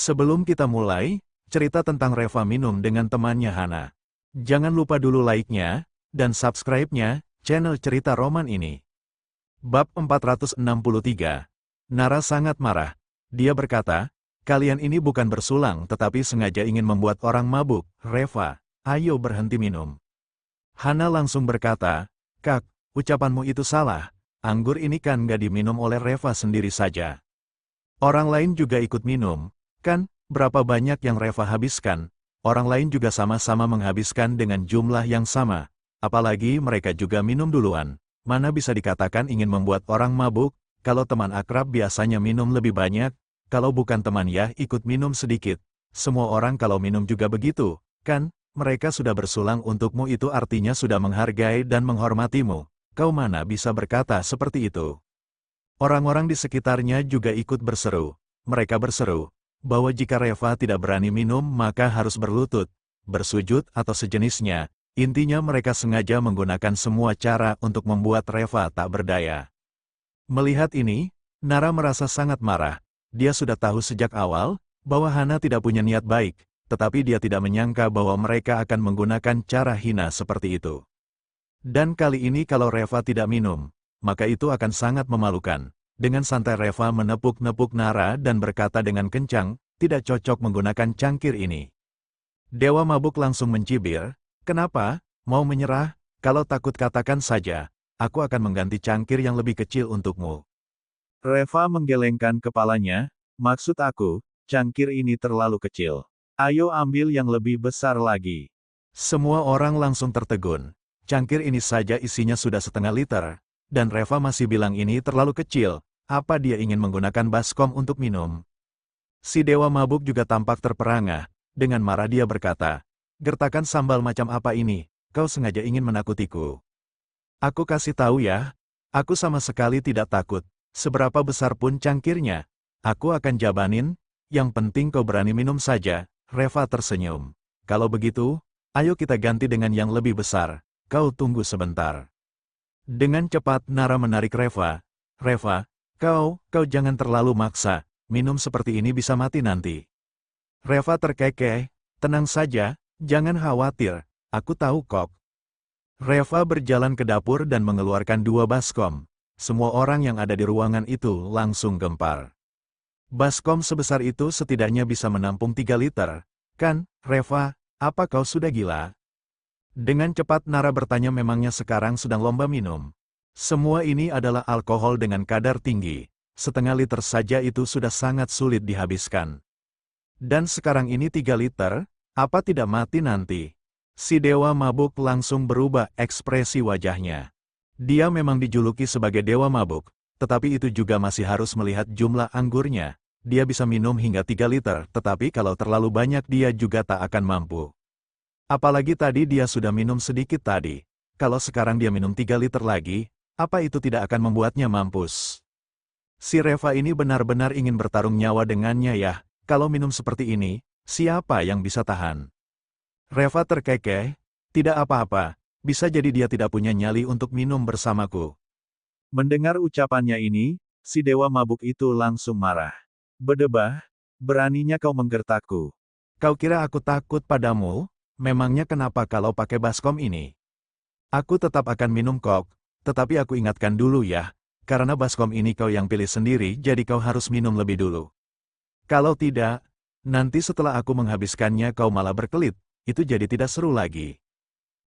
Sebelum kita mulai, cerita tentang Reva minum dengan temannya Hana. Jangan lupa dulu like-nya, dan subscribe-nya, channel cerita roman ini. Bab 463. Nara sangat marah. Dia berkata, kalian ini bukan bersulang tetapi sengaja ingin membuat orang mabuk. Reva, ayo berhenti minum. Hana langsung berkata, Kak, ucapanmu itu salah. Anggur ini kan gak diminum oleh Reva sendiri saja. Orang lain juga ikut minum. Kan, berapa banyak yang Reva habiskan, orang lain juga sama-sama menghabiskan dengan jumlah yang sama. Apalagi mereka juga minum duluan. Mana bisa dikatakan ingin membuat orang mabuk, kalau teman akrab biasanya minum lebih banyak, kalau bukan teman ya ikut minum sedikit. Semua orang kalau minum juga begitu, kan, mereka sudah bersulang untukmu itu artinya sudah menghargai dan menghormatimu. Kau mana bisa berkata seperti itu? Orang-orang di sekitarnya juga ikut berseru. Mereka berseru, bahwa jika Reva tidak berani minum maka harus berlutut, bersujud atau sejenisnya. Intinya mereka sengaja menggunakan semua cara untuk membuat Reva tak berdaya. Melihat ini, Nara merasa sangat marah. Dia sudah tahu sejak awal, bahwa Hana tidak punya niat baik, tetapi dia tidak menyangka bahwa mereka akan menggunakan cara hina seperti itu. Dan kali ini kalau Reva tidak minum, maka itu akan sangat memalukan. Dengan santai Reva menepuk-nepuk Nara dan berkata dengan kencang, tidak cocok menggunakan cangkir ini. Dewa mabuk langsung mencibir, kenapa, mau menyerah? Kalau takut katakan saja, aku akan mengganti cangkir yang lebih kecil untukmu. Reva menggelengkan kepalanya, maksud aku, cangkir ini terlalu kecil. Ayo ambil yang lebih besar lagi. Semua orang langsung tertegun. Cangkir ini saja isinya sudah setengah liter. Dan Reva masih bilang ini terlalu kecil, apa dia ingin menggunakan baskom untuk minum? Si dewa mabuk juga tampak terperangah, dengan marah dia berkata, gertakan sambal macam apa ini, kau sengaja ingin menakutiku. Aku kasih tahu ya, aku sama sekali tidak takut, seberapa besar pun cangkirnya, aku akan jabanin, yang penting kau berani minum saja. Reva tersenyum. Kalau begitu, ayo kita ganti dengan yang lebih besar, kau tunggu sebentar. Dengan cepat Nara menarik Reva. Reva, kau jangan terlalu maksa, minum seperti ini bisa mati nanti. Reva terkekeh, tenang saja, jangan khawatir, aku tahu kok. Reva berjalan ke dapur dan mengeluarkan 2 baskom. Semua orang yang ada di ruangan itu langsung gempar. Baskom sebesar itu setidaknya bisa menampung 3 liter. Kan, Reva, apa kau sudah gila? Dengan cepat Nara bertanya memangnya sekarang sedang lomba minum. Semua ini adalah alkohol dengan kadar tinggi. Setengah liter saja itu sudah sangat sulit dihabiskan. Dan sekarang ini 3 liter, apa tidak mati nanti? Si dewa mabuk langsung berubah ekspresi wajahnya. Dia memang dijuluki sebagai dewa mabuk, tetapi itu juga masih harus melihat jumlah anggurnya. Dia bisa minum hingga 3 liter, tetapi kalau terlalu banyak dia juga tak akan mampu. Apalagi tadi dia sudah minum sedikit tadi. Kalau sekarang dia minum 3 liter lagi, apa itu tidak akan membuatnya mampus? Si Reva ini benar-benar ingin bertarung nyawa dengannya ya. Kalau minum seperti ini, siapa yang bisa tahan? Reva terkekeh, tidak apa-apa, bisa jadi dia tidak punya nyali untuk minum bersamaku. Mendengar ucapannya ini, si dewa mabuk itu langsung marah. Bedebah, beraninya kau menggertakku. Kau kira aku takut padamu? Memangnya kenapa kalau pakai baskom ini? Aku tetap akan minum kok, tetapi aku ingatkan dulu ya, karena baskom ini kau yang pilih sendiri jadi kau harus minum lebih dulu. Kalau tidak, nanti setelah aku menghabiskannya kau malah berkelit, itu jadi tidak seru lagi.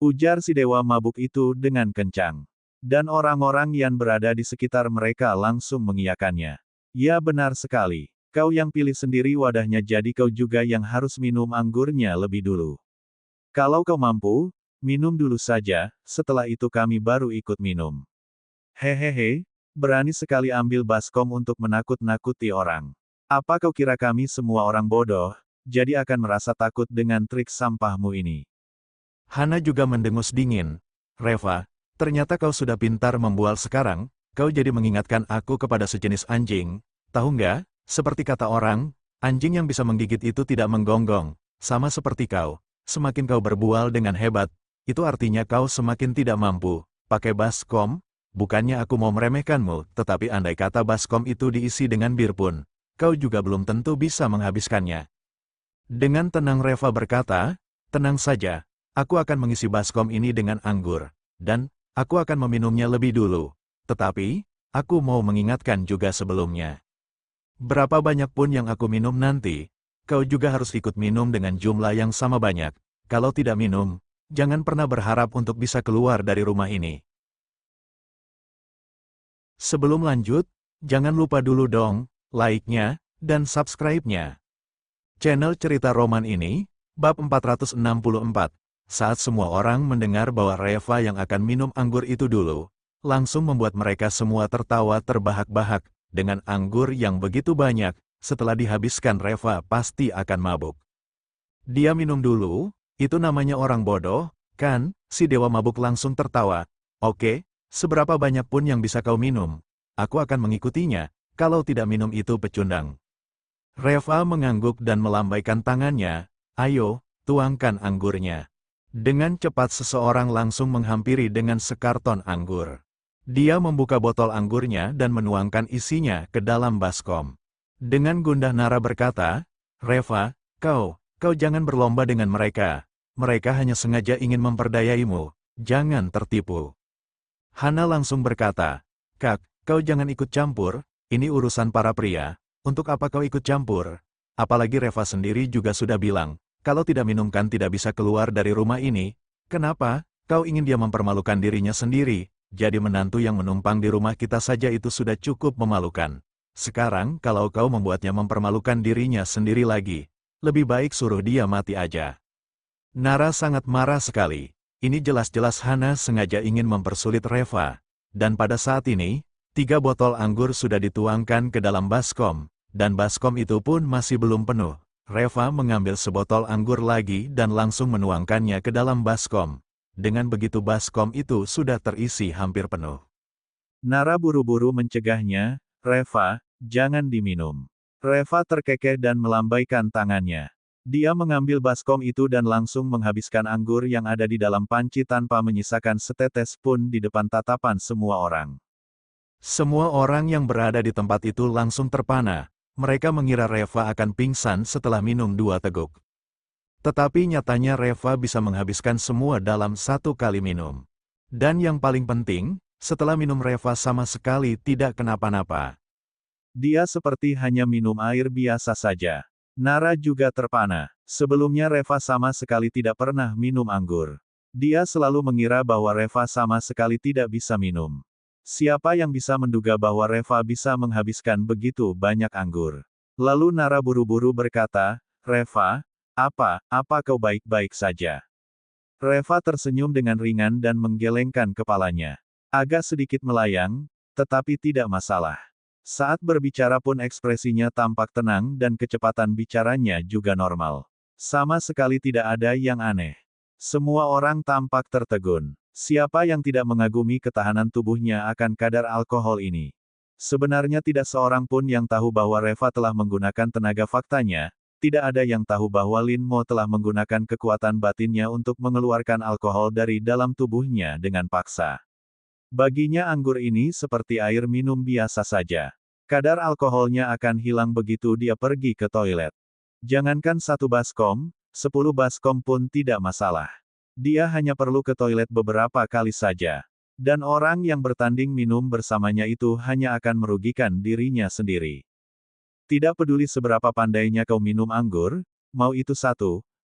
Ujar si dewa mabuk itu dengan kencang. Dan orang-orang yang berada di sekitar mereka langsung mengiyakannya. Ya benar sekali, kau yang pilih sendiri wadahnya jadi kau juga yang harus minum anggurnya lebih dulu. Kalau kau mampu, minum dulu saja, setelah itu kami baru ikut minum. Hehehe, berani sekali ambil baskom untuk menakut-nakuti orang. Apa kau kira kami semua orang bodoh, jadi akan merasa takut dengan trik sampahmu ini? Hana juga mendengus dingin. Reva, ternyata kau sudah pintar membual sekarang, kau jadi mengingatkan aku kepada sejenis anjing. Tahu nggak, seperti kata orang, anjing yang bisa menggigit itu tidak menggonggong, sama seperti kau. Semakin kau berbual dengan hebat, itu artinya kau semakin tidak mampu. Pakai baskom, bukannya aku mau meremehkanmu, tetapi andai kata baskom itu diisi dengan bir pun, kau juga belum tentu bisa menghabiskannya. Dengan tenang Reva berkata, tenang saja, aku akan mengisi baskom ini dengan anggur, dan aku akan meminumnya lebih dulu. Tetapi, aku mau mengingatkan juga sebelumnya. Berapa banyak pun yang aku minum nanti, kau juga harus ikut minum dengan jumlah yang sama banyak. Kalau tidak minum, jangan pernah berharap untuk bisa keluar dari rumah ini. Sebelum lanjut, jangan lupa dulu dong, like-nya, dan subscribe-nya. Channel Cerita Roman ini, bab 464. Saat semua orang mendengar bahwa Reva yang akan minum anggur itu dulu, langsung membuat mereka semua tertawa terbahak-bahak. Dengan anggur yang begitu banyak, setelah dihabiskan Reva pasti akan mabuk. Dia minum dulu, itu namanya orang bodoh, kan? Si dewa mabuk langsung tertawa. Oke, seberapa banyak pun yang bisa kau minum, aku akan mengikutinya, kalau tidak minum itu pecundang. Reva mengangguk dan melambaikan tangannya, ayo, tuangkan anggurnya. Dengan cepat seseorang langsung menghampiri dengan sekarton anggur. Dia membuka botol anggurnya dan menuangkan isinya ke dalam baskom. Dengan gundah Nara berkata, Reva, kau jangan berlomba dengan mereka. Mereka hanya sengaja ingin memperdayaimu, jangan tertipu. Hana langsung berkata, Kak, kau jangan ikut campur, ini urusan para pria, untuk apa kau ikut campur? Apalagi Reva sendiri juga sudah bilang, kalau tidak minumkan tidak bisa keluar dari rumah ini. Kenapa? Kau ingin dia mempermalukan dirinya sendiri, jadi menantu yang menumpang di rumah kita saja itu sudah cukup memalukan. Sekarang kalau kau membuatnya mempermalukan dirinya sendiri lagi, lebih baik suruh dia mati aja. Nara sangat marah sekali. Ini jelas-jelas Hana sengaja ingin mempersulit Reva. Dan pada saat ini, 3 botol anggur sudah dituangkan ke dalam baskom, dan baskom itu pun masih belum penuh. Reva mengambil sebotol anggur lagi dan langsung menuangkannya ke dalam baskom. Dengan begitu baskom itu sudah terisi hampir penuh. Nara buru-buru mencegahnya, Reva, jangan diminum. Reva terkekeh dan melambaikan tangannya. Dia mengambil baskom itu dan langsung menghabiskan anggur yang ada di dalam panci tanpa menyisakan setetes pun di depan tatapan semua orang. Semua orang yang berada di tempat itu langsung terpana. Mereka mengira Reva akan pingsan setelah minum 2 teguk. Tetapi nyatanya Reva bisa menghabiskan semua dalam 1 kali minum. Dan yang paling penting, setelah minum Reva sama sekali tidak kenapa-napa. Dia seperti hanya minum air biasa saja. Nara juga terpana. Sebelumnya Reva sama sekali tidak pernah minum anggur. Dia selalu mengira bahwa Reva sama sekali tidak bisa minum. Siapa yang bisa menduga bahwa Reva bisa menghabiskan begitu banyak anggur? Lalu Nara buru-buru berkata, Reva, apa kau baik-baik saja? Reva tersenyum dengan ringan dan menggelengkan kepalanya. Agak sedikit melayang, tetapi tidak masalah. Saat berbicara pun ekspresinya tampak tenang dan kecepatan bicaranya juga normal. Sama sekali tidak ada yang aneh. Semua orang tampak tertegun. Siapa yang tidak mengagumi ketahanan tubuhnya akan kadar alkohol ini? Sebenarnya tidak seorang pun yang tahu bahwa Reva telah menggunakan tenaga faktanya. Tidak ada yang tahu bahwa Lin Mo telah menggunakan kekuatan batinnya untuk mengeluarkan alkohol dari dalam tubuhnya dengan paksa. Baginya anggur ini seperti air minum biasa saja. Kadar alkoholnya akan hilang begitu dia pergi ke toilet. Jangankan 1 baskom, 10 baskom pun tidak masalah. Dia hanya perlu ke toilet beberapa kali saja. Dan orang yang bertanding minum bersamanya itu hanya akan merugikan dirinya sendiri. Tidak peduli seberapa pandainya kau minum anggur, mau itu 1,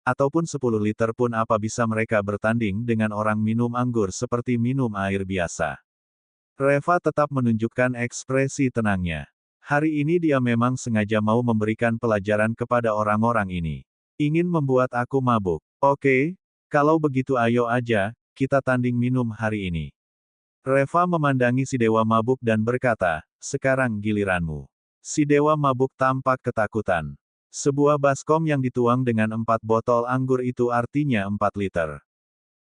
ataupun 10 liter pun apa bisa mereka bertanding dengan orang minum anggur seperti minum air biasa. Reva tetap menunjukkan ekspresi tenangnya. Hari ini dia memang sengaja mau memberikan pelajaran kepada orang-orang ini. Ingin membuat aku mabuk. Oke, kalau begitu ayo aja, kita tanding minum hari ini. Reva memandangi si dewa mabuk dan berkata, sekarang giliranmu. Si dewa mabuk tampak ketakutan. Sebuah baskom yang dituang dengan 4 botol anggur itu artinya 4 liter.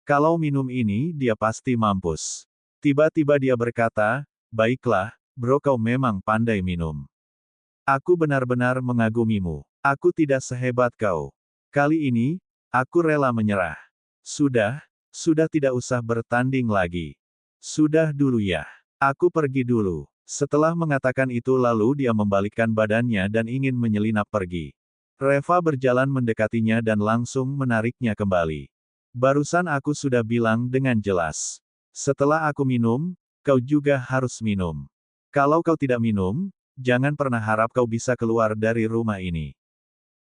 Kalau minum ini dia pasti mampus. Tiba-tiba dia berkata, baiklah, bro kau memang pandai minum. Aku benar-benar mengagumimu. Aku tidak sehebat kau. Kali ini, aku rela menyerah. Sudah tidak usah bertanding lagi. Sudah dulu ya. Aku pergi dulu. Setelah mengatakan itu lalu dia membalikkan badannya dan ingin menyelinap pergi. Reva berjalan mendekatinya dan langsung menariknya kembali. Barusan aku sudah bilang dengan jelas. Setelah aku minum, kau juga harus minum. Kalau kau tidak minum, jangan pernah harap kau bisa keluar dari rumah ini.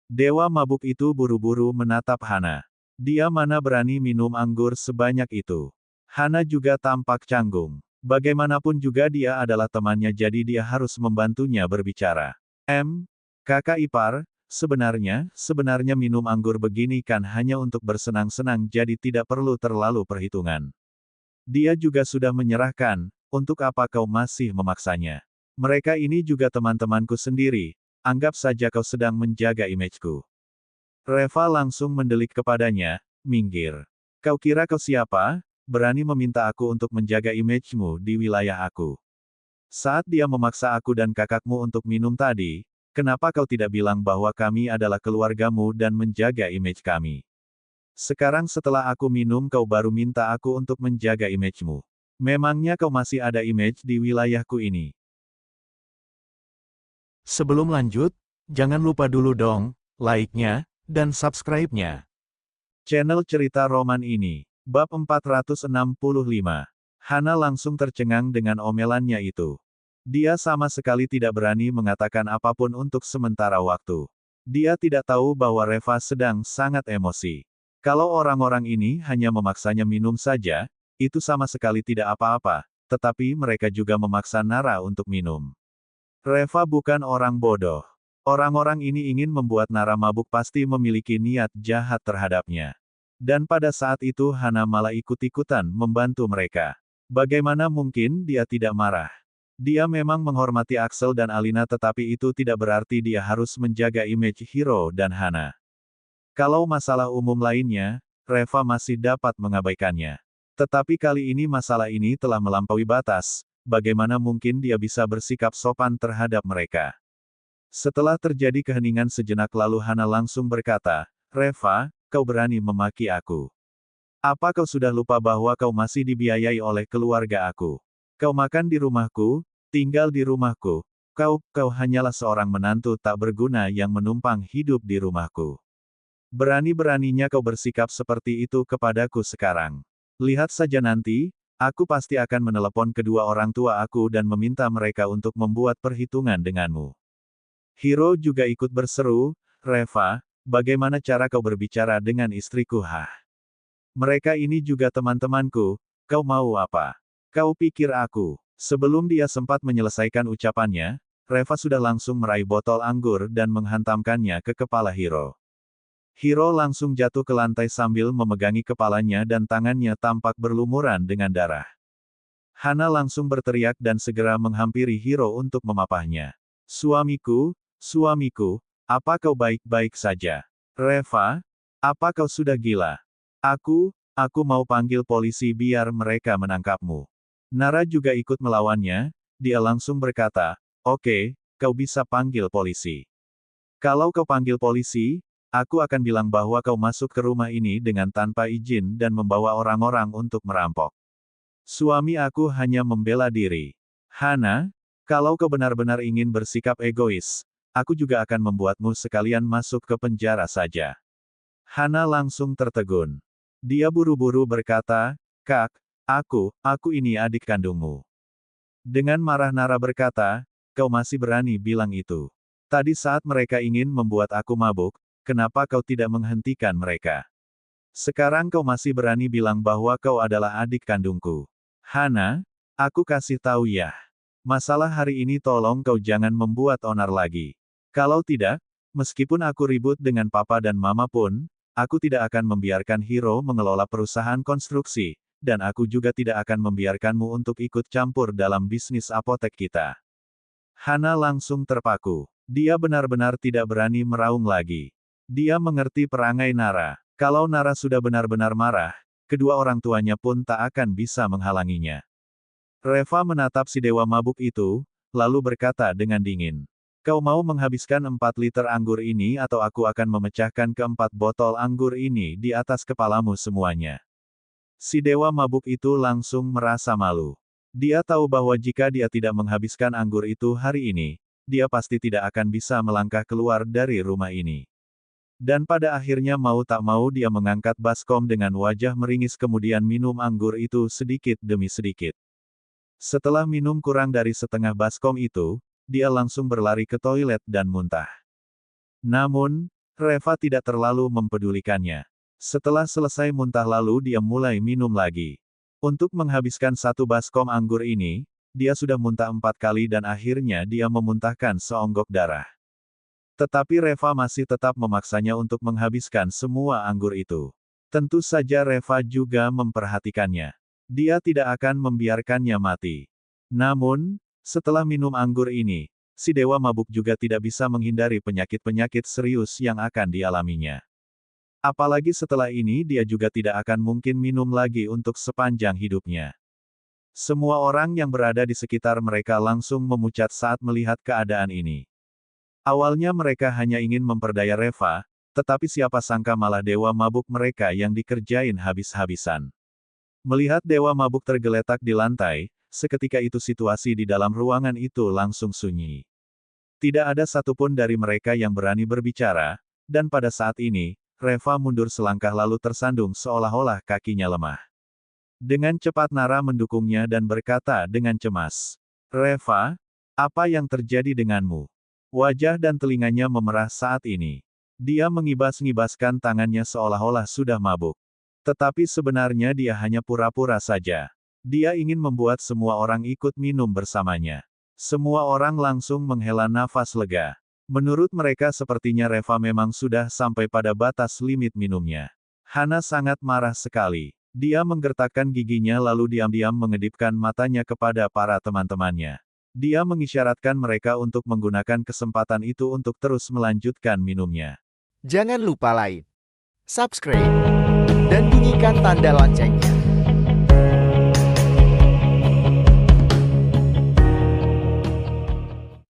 Dewa mabuk itu buru-buru menatap Hana. Dia mana berani minum anggur sebanyak itu. Hana juga tampak canggung. Bagaimanapun juga dia adalah temannya jadi dia harus membantunya berbicara. Kakak ipar, sebenarnya minum anggur begini kan hanya untuk bersenang-senang jadi tidak perlu terlalu perhitungan. Dia juga sudah menyerahkan, untuk apa kau masih memaksanya? Mereka ini juga teman-temanku sendiri, anggap saja kau sedang menjaga imageku. Reva langsung mendelik kepadanya, minggir. Kau kira kau siapa? Berani meminta aku untuk menjaga image-mu di wilayah aku. Saat dia memaksa aku dan kakakmu untuk minum tadi, kenapa kau tidak bilang bahwa kami adalah keluargamu dan menjaga image kami? Sekarang setelah aku minum kau baru minta aku untuk menjaga image-mu. Memangnya kau masih ada image di wilayahku ini? Sebelum lanjut, jangan lupa dulu dong, like-nya, dan subscribe-nya. Channel Cerita Roman ini. Bab 465. Hana langsung tercengang dengan omelannya itu. Dia sama sekali tidak berani mengatakan apapun untuk sementara waktu. Dia tidak tahu bahwa Reva sedang sangat emosi. Kalau orang-orang ini hanya memaksanya minum saja, itu sama sekali tidak apa-apa, tetapi mereka juga memaksa Nara untuk minum. Reva bukan orang bodoh. Orang-orang ini ingin membuat Nara mabuk pasti memiliki niat jahat terhadapnya. Dan pada saat itu Hana malah ikut-ikutan membantu mereka. Bagaimana mungkin dia tidak marah? Dia memang menghormati Axel dan Alina tetapi itu tidak berarti dia harus menjaga image Hiro dan Hana. Kalau masalah umum lainnya, Reva masih dapat mengabaikannya. Tetapi kali ini masalah ini telah melampaui batas, bagaimana mungkin dia bisa bersikap sopan terhadap mereka? Setelah terjadi keheningan sejenak lalu Hana langsung berkata, Reva, kau berani memaki aku. Apa kau sudah lupa bahwa kau masih dibiayai oleh keluarga aku? Kau makan di rumahku, tinggal di rumahku. Kau hanyalah seorang menantu tak berguna yang menumpang hidup di rumahku. Berani-beraninya kau bersikap seperti itu kepadaku sekarang. Lihat saja nanti, aku pasti akan menelepon kedua orang tua aku dan meminta mereka untuk membuat perhitungan denganmu. Hiro juga ikut berseru, Reva, bagaimana cara kau berbicara dengan istriku? Mereka ini juga teman-temanku, kau mau apa? Kau pikir aku? Sebelum dia sempat menyelesaikan ucapannya, Reva sudah langsung meraih botol anggur dan menghantamkannya ke kepala Hiro. Hiro langsung jatuh ke lantai sambil memegangi kepalanya dan tangannya tampak berlumuran dengan darah. Hana langsung berteriak dan segera menghampiri Hiro untuk memapahnya. Suamiku, apa kau baik-baik saja? Reva, apa kau sudah gila? Aku mau panggil polisi biar mereka menangkapmu. Nara juga ikut melawannya, dia langsung berkata, oke, kau bisa panggil polisi. Kalau kau panggil polisi, aku akan bilang bahwa kau masuk ke rumah ini dengan tanpa izin dan membawa orang-orang untuk merampok. Suami aku hanya membela diri. Hana, kalau kau benar-benar ingin bersikap egois, aku juga akan membuatmu sekalian masuk ke penjara saja. Hana langsung tertegun. Dia buru-buru berkata, Kak, aku ini adik kandungmu. Dengan marah Nara berkata, kau masih berani bilang itu. Tadi saat mereka ingin membuat aku mabuk, kenapa kau tidak menghentikan mereka? Sekarang kau masih berani bilang bahwa kau adalah adik kandungku. Hana, aku kasih tahu ya. Masalah hari ini tolong kau jangan membuat onar lagi. Kalau tidak, meskipun aku ribut dengan papa dan mama pun, aku tidak akan membiarkan Hiro mengelola perusahaan konstruksi, dan aku juga tidak akan membiarkanmu untuk ikut campur dalam bisnis apotek kita. Hana langsung terpaku. Dia benar-benar tidak berani meraung lagi. Dia mengerti perangai Nara. Kalau Nara sudah benar-benar marah, kedua orang tuanya pun tak akan bisa menghalanginya. Reva menatap si dewa mabuk itu, lalu berkata dengan dingin. Kau mau menghabiskan 4 liter anggur ini atau aku akan memecahkan ke-4 botol anggur ini di atas kepalamu semuanya. Si dewa mabuk itu langsung merasa malu. Dia tahu bahwa jika dia tidak menghabiskan anggur itu hari ini, dia pasti tidak akan bisa melangkah keluar dari rumah ini. Dan pada akhirnya mau tak mau dia mengangkat baskom dengan wajah meringis kemudian minum anggur itu sedikit demi sedikit. Setelah minum kurang dari setengah baskom itu, dia langsung berlari ke toilet dan muntah. Namun, Reva tidak terlalu mempedulikannya. Setelah selesai muntah lalu dia mulai minum lagi. Untuk menghabiskan satu baskom anggur ini, dia sudah muntah 4 kali dan akhirnya dia memuntahkan seonggok darah. Tetapi Reva masih tetap memaksanya untuk menghabiskan semua anggur itu. Tentu saja Reva juga memperhatikannya. Dia tidak akan membiarkannya mati. Namun, setelah minum anggur ini, si dewa mabuk juga tidak bisa menghindari penyakit-penyakit serius yang akan dialaminya. Apalagi setelah ini dia juga tidak akan mungkin minum lagi untuk sepanjang hidupnya. Semua orang yang berada di sekitar mereka langsung memucat saat melihat keadaan ini. Awalnya mereka hanya ingin memperdaya Reva, tetapi siapa sangka malah dewa mabuk mereka yang dikerjain habis-habisan. Melihat dewa mabuk tergeletak di lantai, seketika itu situasi di dalam ruangan itu langsung sunyi. Tidak ada satupun dari mereka yang berani berbicara, dan pada saat ini, Reva mundur selangkah lalu tersandung seolah-olah kakinya lemah. Dengan cepat Nara mendukungnya dan berkata dengan cemas, "Reva, apa yang terjadi denganmu?" Wajah dan telinganya memerah saat ini. Dia mengibas-ngibaskan tangannya seolah-olah sudah mabuk. Tetapi sebenarnya dia hanya pura-pura saja. Dia ingin membuat semua orang ikut minum bersamanya. Semua orang langsung menghela nafas lega. Menurut mereka sepertinya Reva memang sudah sampai pada batas limit minumnya. Hana sangat marah sekali. Dia menggertakkan giginya lalu diam-diam mengedipkan matanya kepada para teman-temannya. Dia mengisyaratkan mereka untuk menggunakan kesempatan itu untuk terus melanjutkan minumnya. Jangan lupa like, subscribe, dan bunyikan tanda loncengnya.